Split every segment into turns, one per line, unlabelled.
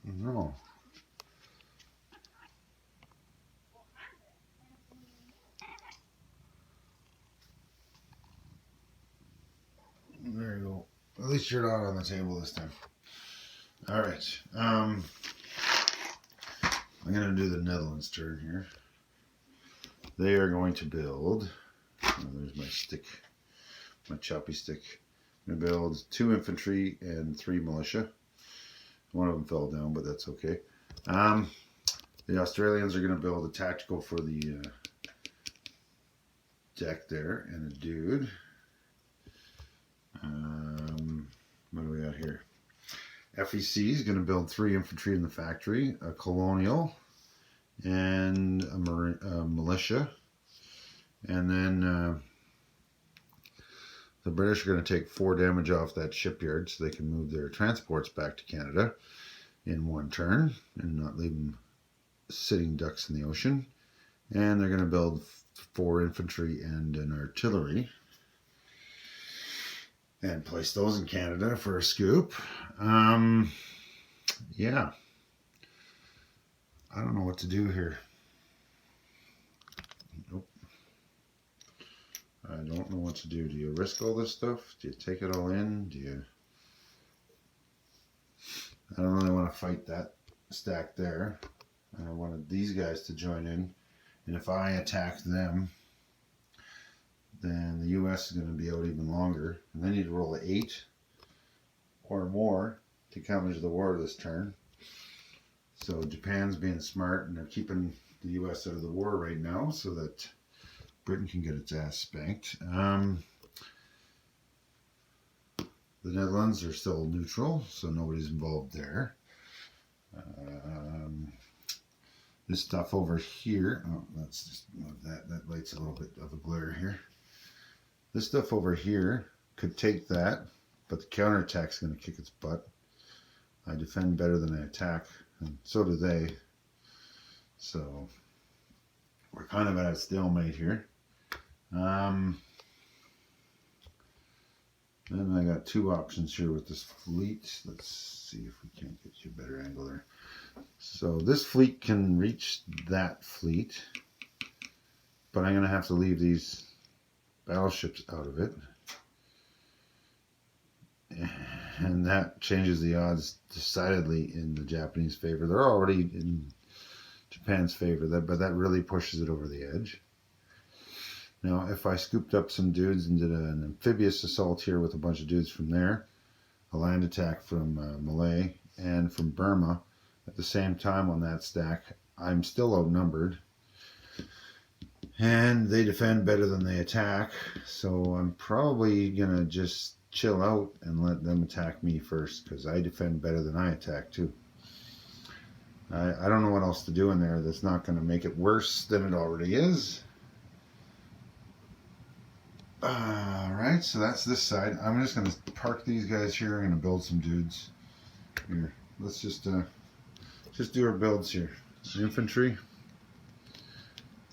No. There you go. At least you're not on the table this time. All right. I'm going to do the Netherlands turn here. They are going to build. Oh, there's my stick, my choppy stick. I'm going to build 2 infantry and 3 militia. One of them fell down, but that's okay. The Australians are going to build a tactical for the deck there and a dude. What do we got here? FEC is going to build 3 infantry in the factory, a colonial, and a militia. And then the British are going to take 4 damage off that shipyard so they can move their transports back to Canada in 1 turn and not leave them sitting ducks in the ocean. And they're going to build 4 infantry and an artillery and place those in Canada for a scoop. Yeah. I don't know what to do here. Nope. I don't know what to do. Do you risk all this stuff? Do you take it all in? Do you... I don't really want to fight that stack there. I wanted these guys to join in. And if I attack them, then the US is going to be out even longer. And they need to roll an 8 or more to counter the war this turn. So Japan's being smart and they're keeping the US out of the war right now so that Britain can get its ass spanked. The Netherlands are still neutral, so nobody's involved there. This stuff over here, oh, let's just move that. That light's a little bit of a glare here. This stuff over here could take that, but the counterattack's going to kick its butt. I defend better than I attack, and so do they. So we're kind of at a stalemate here. Then I got 2 options here with this fleet. Let's see if we can't get you a better angle there. So this fleet can reach that fleet, but I'm going to have to leave these battleships out of it. And that changes the odds decidedly in the Japanese favor. They're already in Japan's favor, but that really pushes it over the edge. Now, if I scooped up some dudes and did an amphibious assault here with a bunch of dudes from there, a land attack from Malay and from Burma at the same time on that stack, I'm still outnumbered. And they defend better than they attack, so I'm probably going to just chill out and let them attack me first, because I defend better than I attack too. I don't know what else to do in there that's not going to make it worse than it already is. Alright, so that's this side. I'm just going to park these guys here. I'm going to build some dudes. Here, let's just do our builds here. Infantry.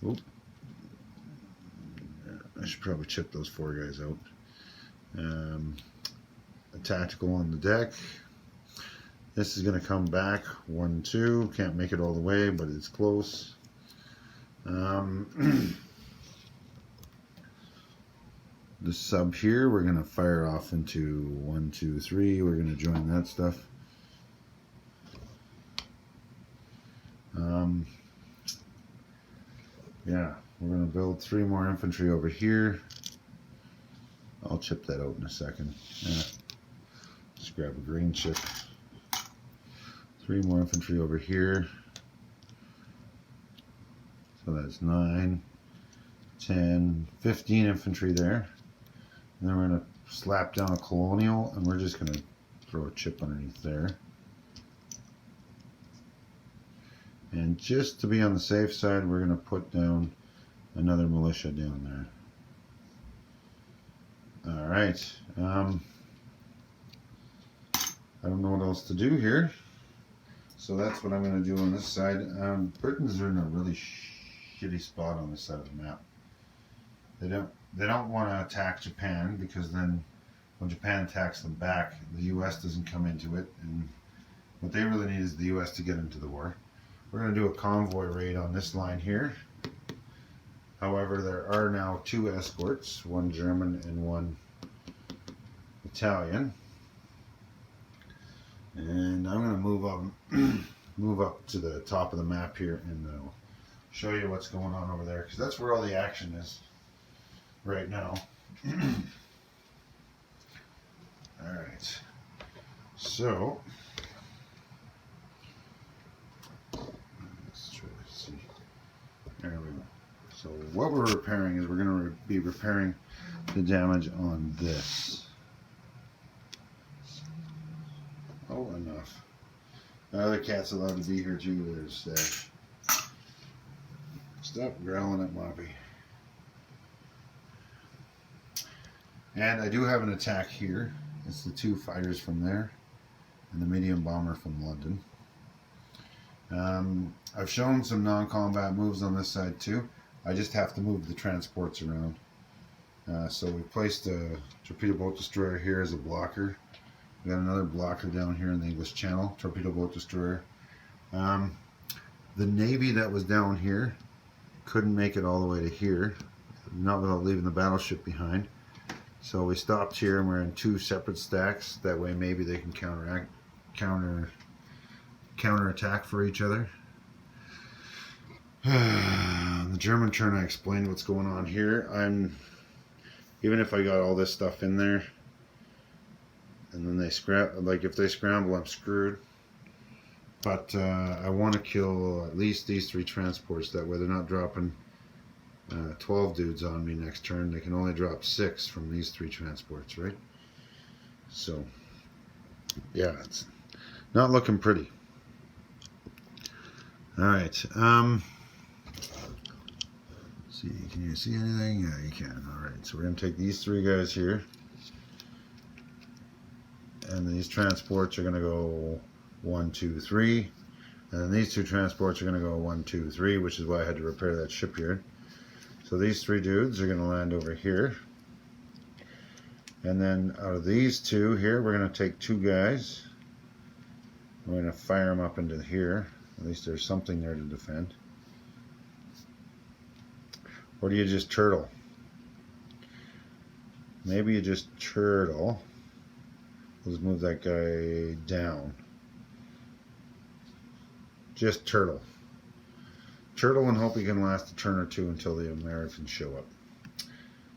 Oop. I should probably chip those 4 guys out. A tactical on the deck. This is going to come back 1, 2. Can't make it all the way, but it's close. The sub here, we're going to fire off into 1, 2, 3. We're going to join that stuff. Yeah, we're going to build 3 more infantry over here. I'll chip that out in a second. Yeah. Just grab a green chip. 3 more infantry over here. So that's 9, 10, 15 infantry there. And then we're going to slap down a colonial, and we're just going to throw a chip underneath there. And just to be on the safe side, we're going to put down another militia down there. Alright. I don't know what else to do here. So that's what I'm going to do on this side. Britain's in a really shitty spot on this side of the map. They don't want to attack Japan, because then when Japan attacks them back, the US doesn't come into it, and What they really need is the U.S. to get into the war. We're going to do a convoy raid on this line here. However, there are now 2 escorts, one German and one Italian. And I'm going to move up to the top of the map here and show you what's going on over there, because that's where all the action is right now. All right. So let's try to see. There we go. So what we're repairing is we're going to be repairing the damage on this. Oh, enough. The other cat's allowed to be here too. There's stop growling at Moppy. And I do have an attack here. It's the 2 fighters from there and the medium bomber from London. I've shown some non-combat moves on this side too. I just have to move the transports around. So we placed a torpedo boat destroyer here as a blocker. We got another blocker down here in the English Channel, torpedo boat destroyer. The Navy that was down here couldn't make it all the way to here, not without leaving the battleship behind. So we stopped here and we're in 2 separate stacks. That way maybe they can counterattack for each other. The German turn, I explained what's going on here. Even if I got all this stuff in there, and then they if they scramble, I'm screwed. But I want to kill at least these 3 transports. That way they're not dropping 12 dudes on me next turn. They can only drop 6 from these 3 transports, right? So, yeah, it's not looking pretty. All right. See, can you see anything? Yeah, you can. All right. So we're going to take these 3 guys here. And these transports are going to go 1, 2, 3. And then these 2 transports are going to go 1, 2, 3, which is why I had to repair that shipyard. So these 3 dudes are going to land over here. And then out of these 2 here, we're going to take 2 guys. We're going to fire them up into here. At least there's something there to defend. Or do you just turtle? Maybe you just turtle. Let's move that guy down. Just turtle. Turtle and hope he can last a turn or 2 until the Americans show up.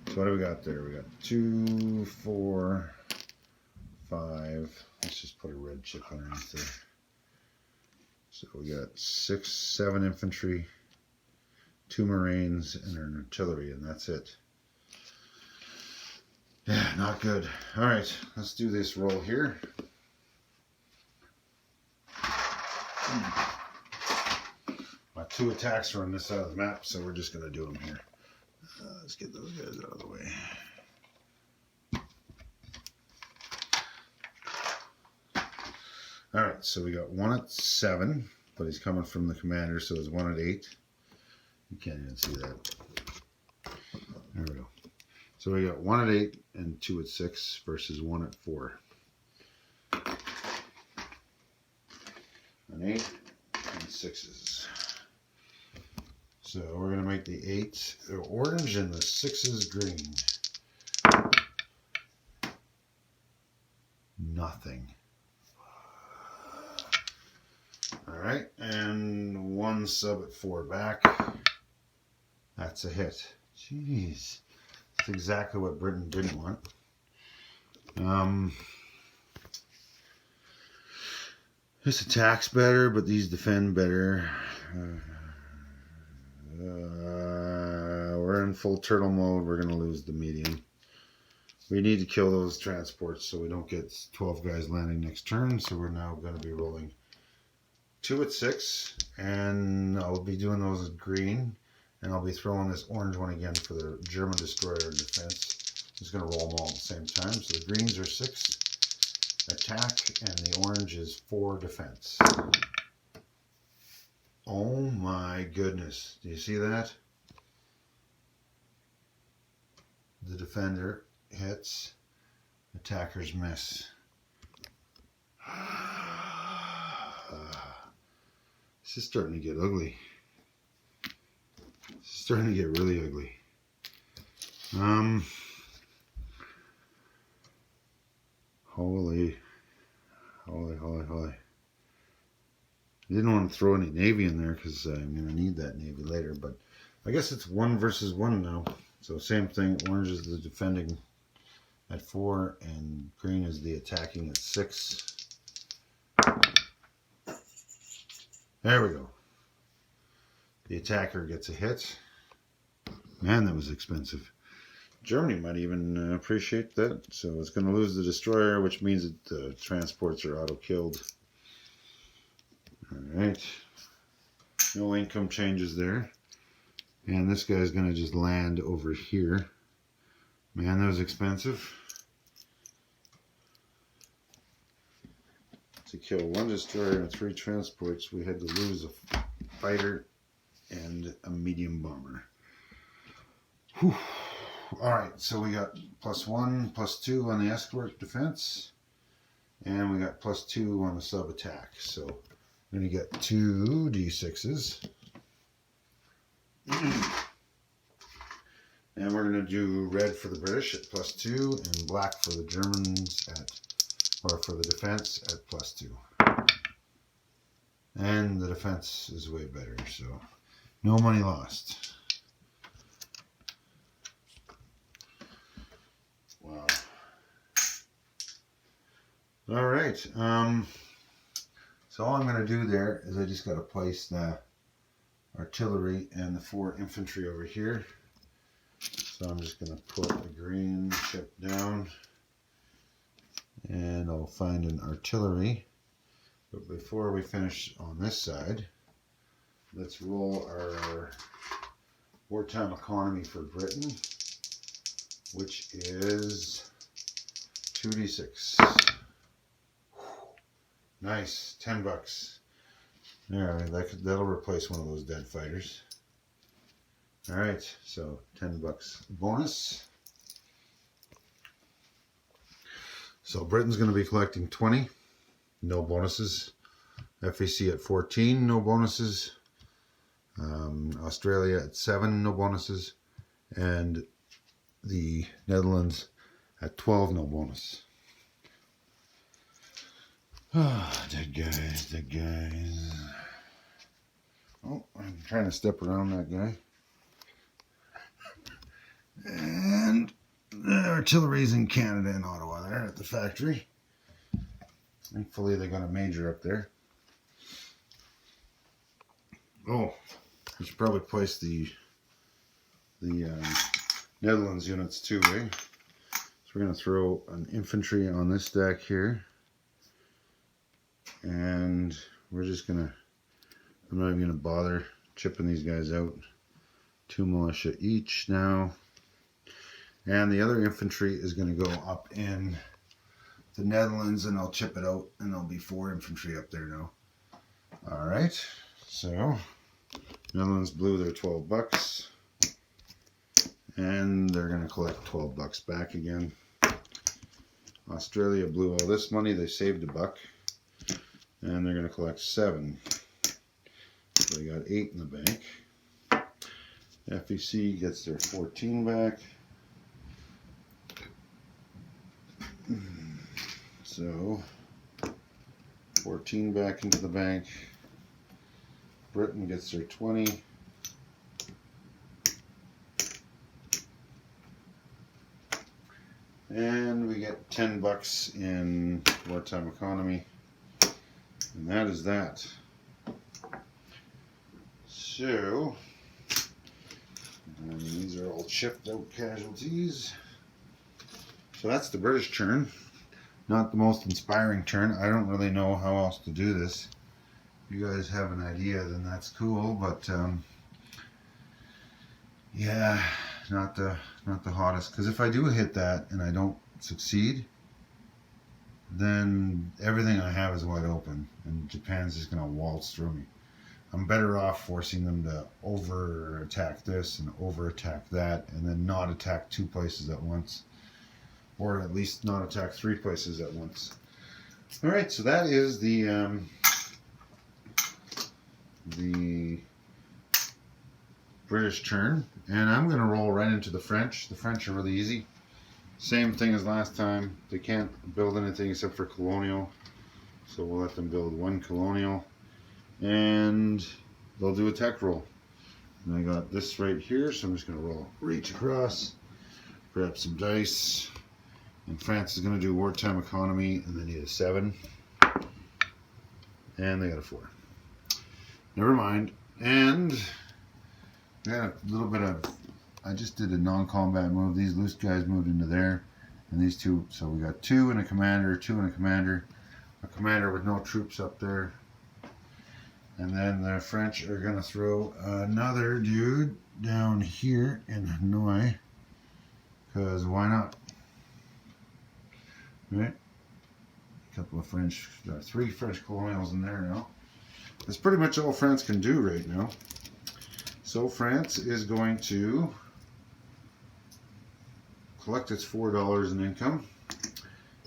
So what do we got there? We got 2, 4, 5. Let's just put a red chip underneath there. So we got 6, 7 infantry, 2 Marines, and an artillery, and that's it. Yeah, not good. All right, let's do this roll here. My 2 attacks are on this side of the map, so we're just going to do them here. Let's get those guys out of the way. All right, so we got 1 at 7, but he's coming from the commander, so it's 1 at 8. You can't even see that. There we go. So we got 1 at 8 and 2 at 6 versus 1 at 4. An 8 and 6s. So we're going to make the 8 orange and the 6s green. Nothing. Alright, and 1 sub at 4 back. That's a hit. Jeez. That's exactly what Britain didn't want. This attacks better, but these defend better. We're in full turtle mode. We're going to lose the medium. We need to kill those transports so we don't get 12 guys landing next turn. So we're now going to be rolling 2 at 6. And I'll be doing those at green. And I'll be throwing this orange one again for the German destroyer in defense. I'm just going to roll them all at the same time. So the greens are 6 attack and the orange is 4 defense. Oh my goodness. Do you see that? The defender hits, attackers miss. just starting to get ugly. It's starting to get really ugly. Holy. I didn't want to throw any navy in there because I'm going to need that navy later, but I guess it's 1 versus 1 now. So same thing, orange is the defending at 4 and green is the attacking at 6. There we go. The attacker gets a hit. Man, that was expensive. Germany might even appreciate that. So it's going to lose the destroyer, which means that the transports are auto-killed. Alright. No income changes there. And this guy's going to just land over here. Man, that was expensive. To kill 1 destroyer and 3 transports, we had to lose a fighter and a medium bomber. Whew. Alright, so we got +1, +2 on the escort defense. And we got +2 on the sub attack. So we're going to get 2 D6s. And we're going to do red for the British at +2 and black for the Germans or for the defense at +2. And the defense is way better, so no money lost. Wow. All right. So all I'm going to do there is I just got to place the artillery and the 4 infantry over here. So I'm just going to put the green chip down and I'll find an artillery. But before we finish on this side, let's roll our wartime economy for Britain, which is 2d6. Nice, $10. Alright, that'll replace one of those dead fighters. Alright, so $10 bonus. So Britain's going to be collecting 20, no bonuses. FAC at 14, no bonuses. Australia at 7, no bonuses. And the Netherlands at 12, no bonus. Dead guys. Oh, I'm trying to step around that guy. And the artillery's in Canada and Ottawa there at the factory. Thankfully they got a major up there. Oh, I should probably place the Netherlands units too, eh? So we're going to throw an infantry on this stack here. And we're just going to, I'm not even going to bother chipping these guys out. 2 militia each now. And the other infantry is going to go up in the Netherlands and I'll chip it out and there'll be 4 infantry up there now. Alright, so Netherlands blew their $12 and they're going to collect $12 back again. Australia blew all this money, they saved $1 and they're going to collect 7. So they got 8 in the bank. FEC gets their 14 back. So 14 back into the bank. Britain gets their 20. And we get $10 in wartime economy. And that is that. So, and these are all chipped out casualties. So that's the British turn. Not the most inspiring turn. I don't really know how else to do this. If you guys have an idea, then that's cool. But yeah, not the hottest. Because if I do hit that and I don't succeed, then everything I have is wide open, and Japan's just gonna waltz through me. I'm better off forcing them to over attack this and over attack that, and then not attack 2 places at once. Or at least not attack 3 places at once. Alright, so that is the the British turn, and I'm going to roll right into the French. The French are really easy. Same thing as last time. They can't build anything except for colonial, so we'll let them build one colonial, and they'll do a tech roll. And I got this right here, so I'm just going to roll, reach across, grab some dice, and France is going to do wartime economy, and they need a 7, and they got a 4. Never mind. And yeah, a little bit of, I just did a non-combat move. These loose guys moved into there, and these two, so we got 2 and a commander, 2 and a commander with no troops up there. And then the French are going to throw another dude down here in Hanoi, because why not? Right? A couple of French, 3 French colonials in there now. That's pretty much all France can do right now. So France is going to collect its $4 in income,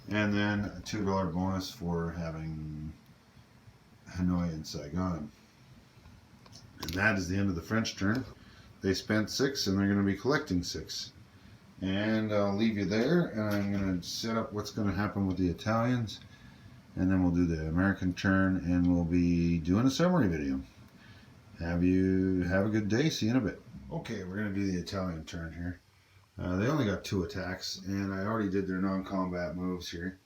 and then a $2 bonus for having Hanoi and Saigon. And that is the end of the French turn. They spent 6 and they're going to be collecting 6. And I'll leave you there, and I'm going to set up what's going to happen with the Italians, and then we'll do the American turn, and we'll be doing a summary video. Have a good day. See you in a bit. Okay, we're going to do the Italian turn here. They only got 2 attacks, and I already did their non-combat moves here.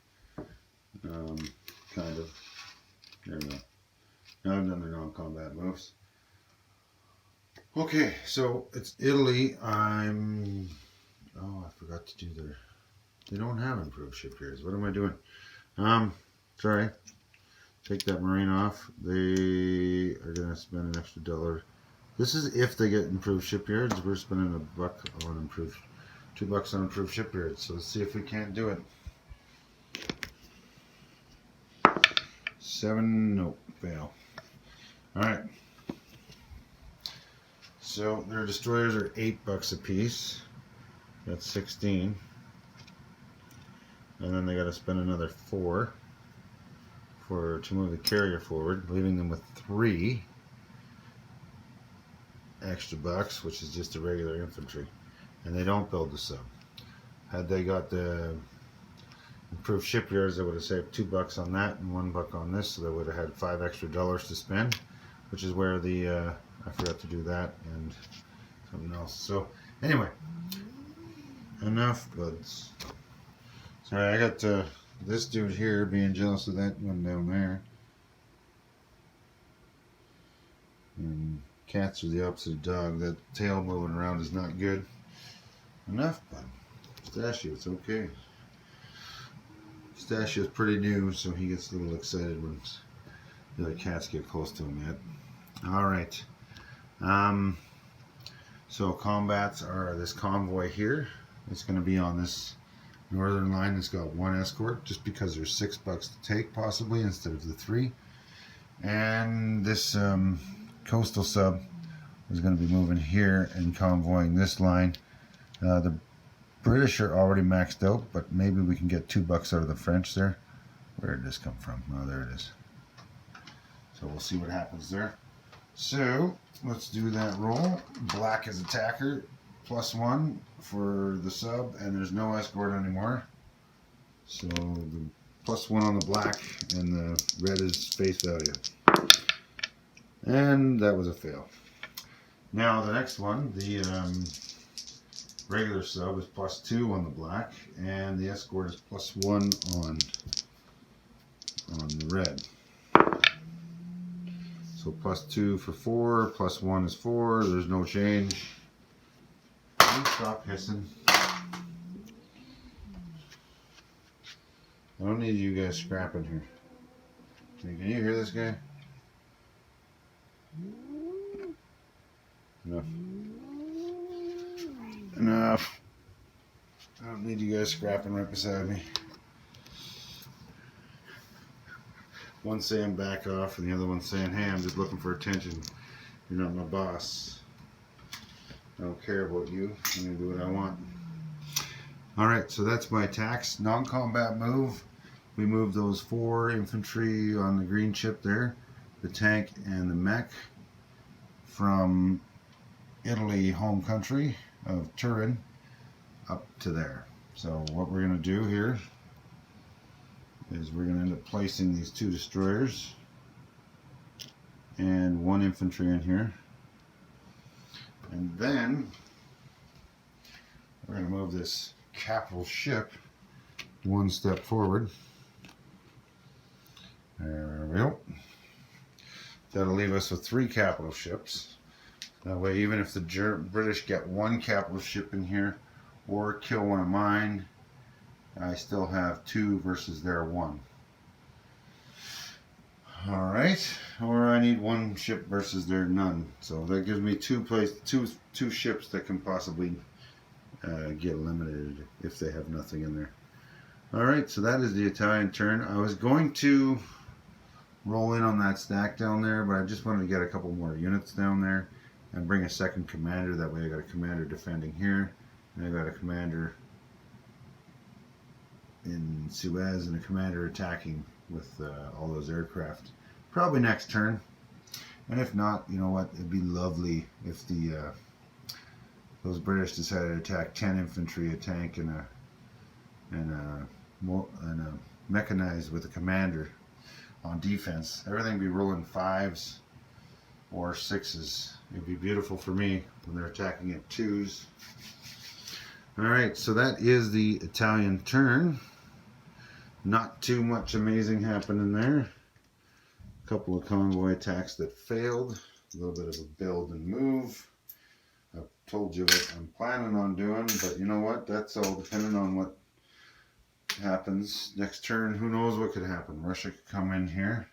Kind of. There we go. Now I've done their non-combat moves. Okay, so it's Italy. Oh, I forgot to do their... They don't have improved shipyards. What am I doing? Sorry. Take that Marine off. They are going to spend an extra $1. This is if they get improved shipyards. We're spending $1 on improved... $2 on improved shipyards. So let's see if we can't do it. 7, nope, fail. Alright. So their destroyers are $8 a piece. That's 16. And then they got to spend another 4 to move the carrier forward, leaving them with 3 extra bucks, which is just a regular infantry. And they don't build the sub. Had they got the improved shipyards, they would have saved $2 on that and $1 on this, so they would have had $5 extra to spend, which is where the I forgot to do that and something else. So anyway, enough goods. Sorry, I got this dude here being jealous of that one down there. And cats are the opposite of dog. That tail moving around is not good. Enough, bud. Pistachio, it's okay. Pistachio's pretty new, so he gets a little excited when the other cats get close to him yet. Alright. So combats are this convoy here. It's going to be on this northern line. It's got 1 escort, just because there's $6 to take possibly instead of the 3. And this coastal sub is going to be moving here and convoying this line. The British are already maxed out, but maybe we can get $2 out of the French there. Where did this come from? Oh, there it is. So we'll see what happens there. So let's do that roll. Black is attacker, +1 for the sub, and there's no escort anymore. So the +1 on the black, and the red is face value. And that was a fail. Now the next one, the regular sub is +2 on the black, and the escort is +1 on the red. So +2 for 4, +1 is 4. There's no change. Please stop hissing. I don't need you guys scrapping here. Can you hear this guy? Enough. Enough. I don't need you guys scrapping right beside me. One saying back off, and the other one saying, hey, I'm just looking for attention. You're not my boss. I don't care about you. I'm going to do what I want. Alright, so that's my attacks. Non-combat move. We moved those 4 infantry on the green chip there. The tank and the mech from Italy, home country of Turin, up to there. So what we're going to do here is we're going to end up placing these 2 destroyers and 1 infantry in here. And then we're going to move this capital ship 1 step forward. There we go. That'll leave us with 3 capital ships. That way, even if the British get 1 capital ship in here or kill one of mine, I still have 2 versus their 1. Alright, or I need 1 ship versus their none. So that gives me two ships that can possibly get eliminated if they have nothing in there. Alright, so that is the Italian turn. I was going to roll in on that stack down there, but I just wanted to get a couple more units down there and bring a second commander. That way I got a commander defending here, and I got a commander in Suez and a commander attacking with all those aircraft. Probably next turn. And if not, you know what, it'd be lovely if those British decided to attack 10 infantry, a tank, and a mechanized with a commander on defense. Everything be rolling 5s or 6s. It'd be beautiful for me when they're attacking at 2s. Alright, so that is the Italian turn. Not too much amazing happening there. A couple of convoy attacks that failed. A little bit of a build and move. I've told you what I'm planning on doing, but you know what? That's all depending on what happens next turn. Who knows what could happen? Russia could come in here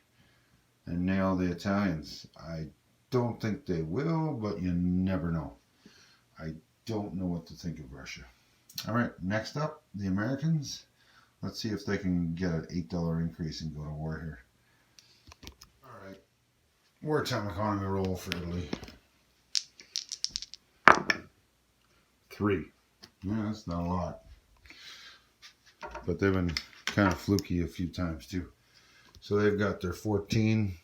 and nail the Italians. I don't think they will, but you never know. I don't know what to think of Russia. Alright, next up, the Americans. Let's see if they can get an $8 increase and go to war here. Alright, wartime economy roll for Italy. 3. Yeah, that's not a lot. But they've been kind of fluky a few times too. So they've got their 14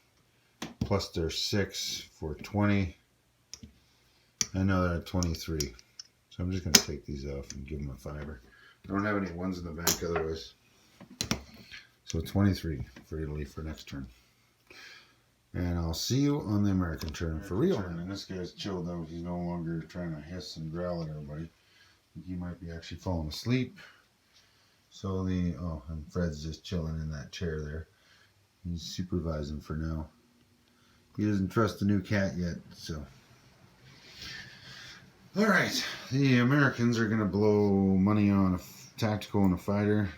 plus their 6 for 20. And now they're at 23. So I'm just going to take these off and give them a fiver. I don't have any 1s in the bank otherwise. So 23 for Italy for next turn. And I'll see you on the American turn for real. And this guy's chilled out. He's no longer trying to hiss and growl at everybody. He might be actually falling asleep. So and Fred's just chilling in that chair there. He's supervising for now. He doesn't trust the new cat yet, so. Alright, the Americans are going to blow money on a tactical and a fighter.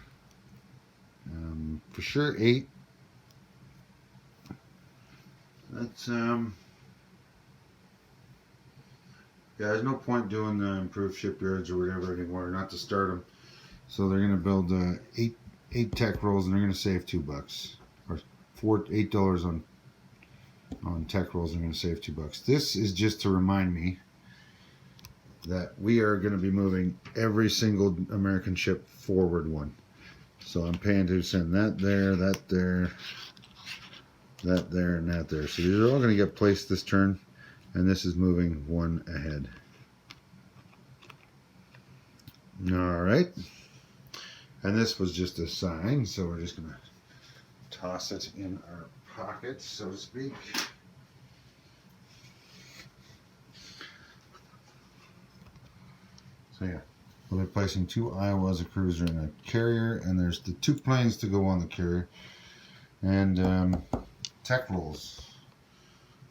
For sure 8. That's, yeah, there's no point doing the improved shipyards or whatever anymore, not to start them. So they're going to build 8 tech rolls, and they're going to save $2. Or $8 on tech rolls, they're going to save $2. This is just to remind me that we are going to be moving every single American ship forward 1. So I'm paying to send that there, that there, that there, and that there. So these are all going to get placed this turn, and this is moving 1 ahead. Alright. And this was just a sign, so we're just going to toss it in our pockets, so to speak. So yeah, we'll be placing 2 Iowas, a cruiser, and a carrier, and there's the 2 planes to go on the carrier. And tech rolls.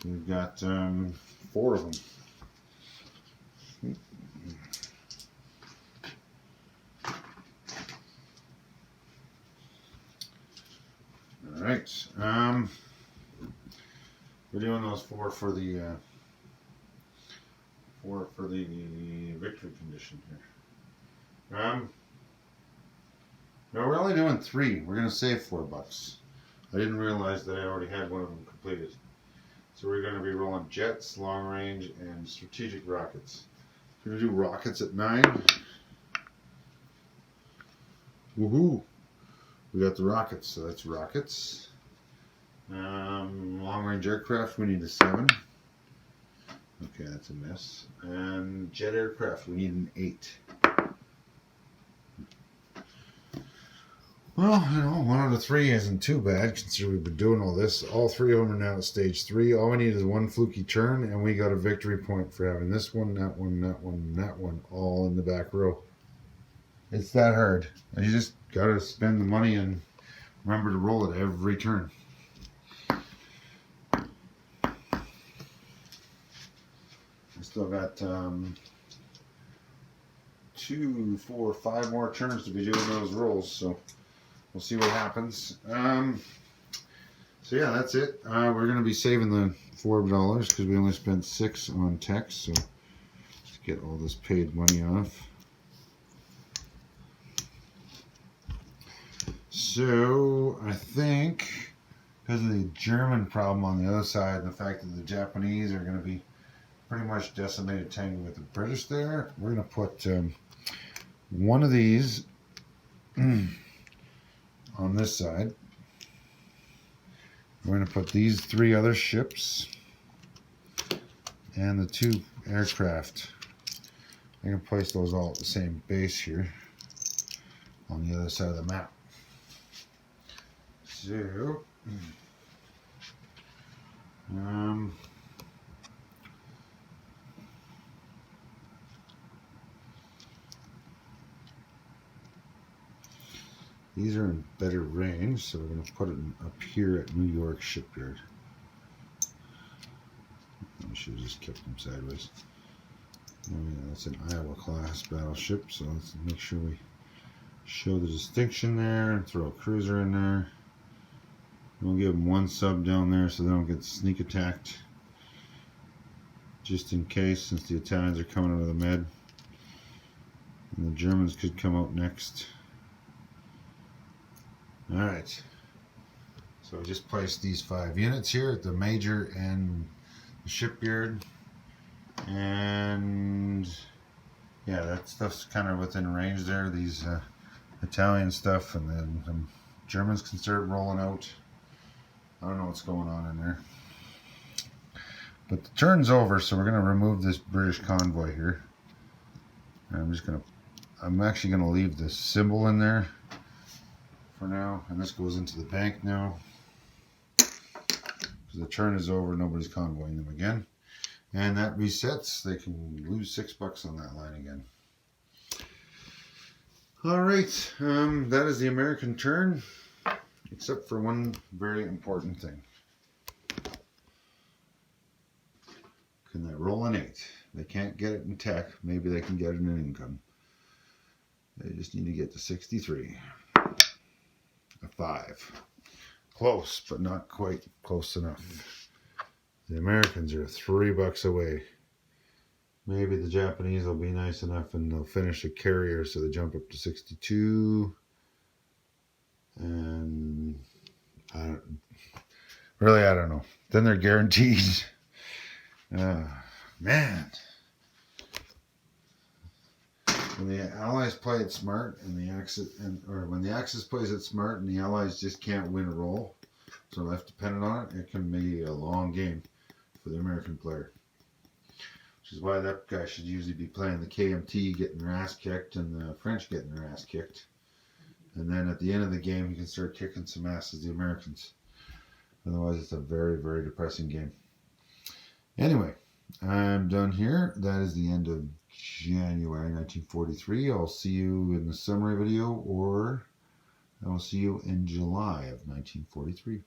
We've got 4 of them. Alright, we're doing those 4 for the victory condition here. No, we're only doing 3. We're going to save $4. I didn't realize that I already had one of them completed. So we're going to be rolling jets, long range, and strategic rockets. We're going to do rockets at 9. Woohoo! We got the rockets, so that's rockets. Long range aircraft, we need a 7. Okay, that's a miss. And jet aircraft, we need an 8. Well, you know, 1 out of 3 isn't too bad considering we've been doing all this. All 3 of them are now at stage 3. All we need is 1 fluky turn, and we got a victory point for having this one, that one, that one, that one, all in the back row. It's that hard. You just gotta spend the money and remember to roll it every turn. I still got 2, 4, 5 more turns to be doing those rolls, so we'll see what happens. So yeah, that's it. We're going to be saving the $4 because we only spent 6 on text, so let's get all this paid money off. So I think because of the German problem on the other side and the fact that the Japanese are going to be pretty much decimated tango with the British there, we're going to put one of these on this side. We're going to put these 3 other ships and the 2 aircraft. I'm going to place those all at the same base here on the other side of the map. So, these are in better range, so we're going to put it up here at New York Shipyard. I should have just kept them sideways. Oh yeah, that's an Iowa class battleship, so let's make sure we show the distinction there and throw a cruiser in there. We'll give them 1 sub down there so they don't get sneak attacked, just in case, since the Italians are coming out of the Med and the Germans could come out next. Alright, so we just placed these 5 units here at the Major and the Shipyard, and yeah, that stuff's kind of within range there, these Italian stuff, and then the Germans can start rolling out. I don't know what's going on in there, but the turn's over, so we're going to remove this British convoy here. And I'm actually going to leave this symbol in there for now, and this goes into the bank now because the turn is over. Nobody's convoying them again, and that resets. They can lose $6 on that line again. All right, that is the American turn, except for one very important thing. Can they roll an 8? They can't get it in tech. Maybe they can get it in income. They just need to get to 63. A 5. Close, but not quite close enough. The Americans are $3 away. Maybe the Japanese will be nice enough and they'll finish a carrier so they jump up to 62. And I don't know. Then they're guaranteed. Man. When the Allies play it smart and when the Axis plays it smart and the Allies just can't win a roll, so left dependent on it, it can be a long game for the American player. Which is why that guy should usually be playing the KMT, getting their ass kicked, and the French getting their ass kicked. And then at the end of the game, he can start kicking some ass as the Americans. Otherwise, it's a very, very depressing game. Anyway, I'm done here. That is the end of January 1943. I'll see you in the summary video, or I will see you in July of 1943.